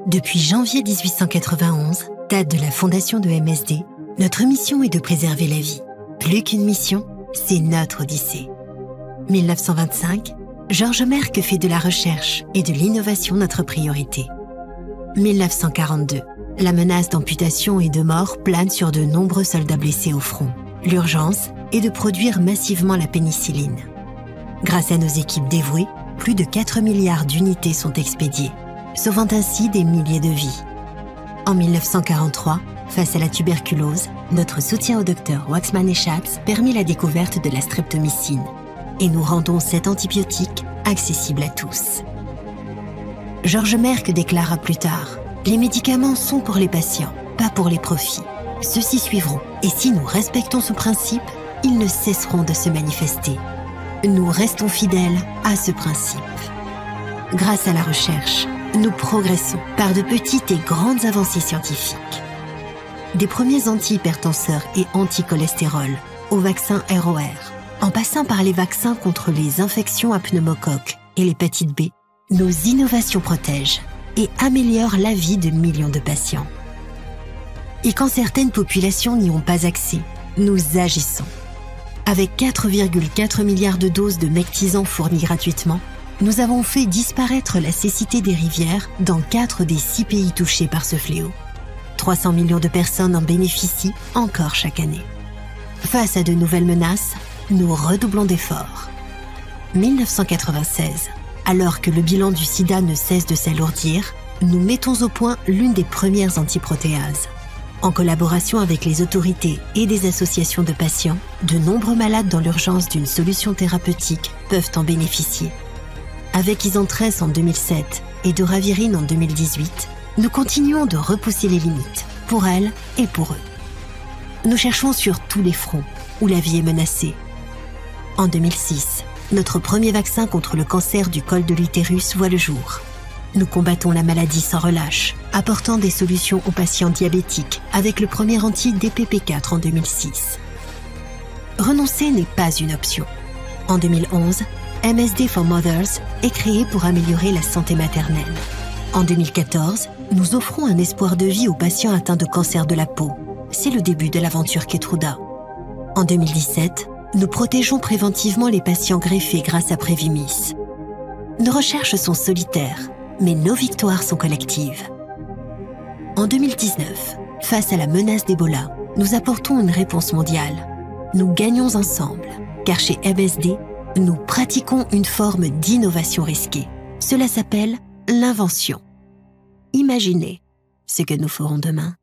Depuis janvier 1891, date de la fondation de MSD, notre mission est de préserver la vie. Plus qu'une mission, c'est notre odyssée. 1925, Georges Merck fait de la recherche et de l'innovation notre priorité. 1942, la menace d'amputation et de mort plane sur de nombreux soldats blessés au front. L'urgence est de produire massivement la pénicilline. Grâce à nos équipes dévouées, plus de 4 milliards d'unités sont expédiées, sauvant ainsi des milliers de vies. En 1943, face à la tuberculose, notre soutien au docteur Waxman et Schatz permit la découverte de la streptomycine et nous rendons cet antibiotique accessible à tous. Georges Merck déclara plus tard « Les médicaments sont pour les patients, pas pour les profits. Ceux-ci suivront, et si nous respectons ce principe, ils ne cesseront de se manifester. Nous restons fidèles à ce principe. » Grâce à la recherche, nous progressons par de petites et grandes avancées scientifiques. Des premiers antihypertenseurs et anticholestérol au vaccin ROR, en passant par les vaccins contre les infections à pneumocoque et l'hépatite B, nos innovations protègent et améliorent la vie de millions de patients. Et quand certaines populations n'y ont pas accès, nous agissons. Avec 4,4 milliards de doses de mectisant fournies gratuitement, nous avons fait disparaître la cécité des rivières dans 4 des 6 pays touchés par ce fléau. 300 millions de personnes en bénéficient encore chaque année. Face à de nouvelles menaces, nous redoublons d'efforts. 1996, alors que le bilan du sida ne cesse de s'alourdir, nous mettons au point l'une des premières antiprotéases. En collaboration avec les autorités et des associations de patients, de nombreux malades dans l'urgence d'une solution thérapeutique peuvent en bénéficier. Avec Isentress en 2007 et Doravirine en 2018, nous continuons de repousser les limites, pour elles et pour eux. Nous cherchons sur tous les fronts où la vie est menacée. En 2006, notre premier vaccin contre le cancer du col de l'utérus voit le jour. Nous combattons la maladie sans relâche, apportant des solutions aux patients diabétiques avec le premier anti-DPP4 en 2006. Renoncer n'est pas une option. En 2011, MSD for Mothers est créé pour améliorer la santé maternelle. En 2014, nous offrons un espoir de vie aux patients atteints de cancer de la peau. C'est le début de l'aventure Keytruda. En 2017, nous protégeons préventivement les patients greffés grâce à Prévimis. Nos recherches sont solitaires, mais nos victoires sont collectives. En 2019, face à la menace d'Ebola, nous apportons une réponse mondiale. Nous gagnons ensemble, car chez MSD, nous pratiquons une forme d'innovation risquée. Cela s'appelle l'invention. Imaginez ce que nous ferons demain.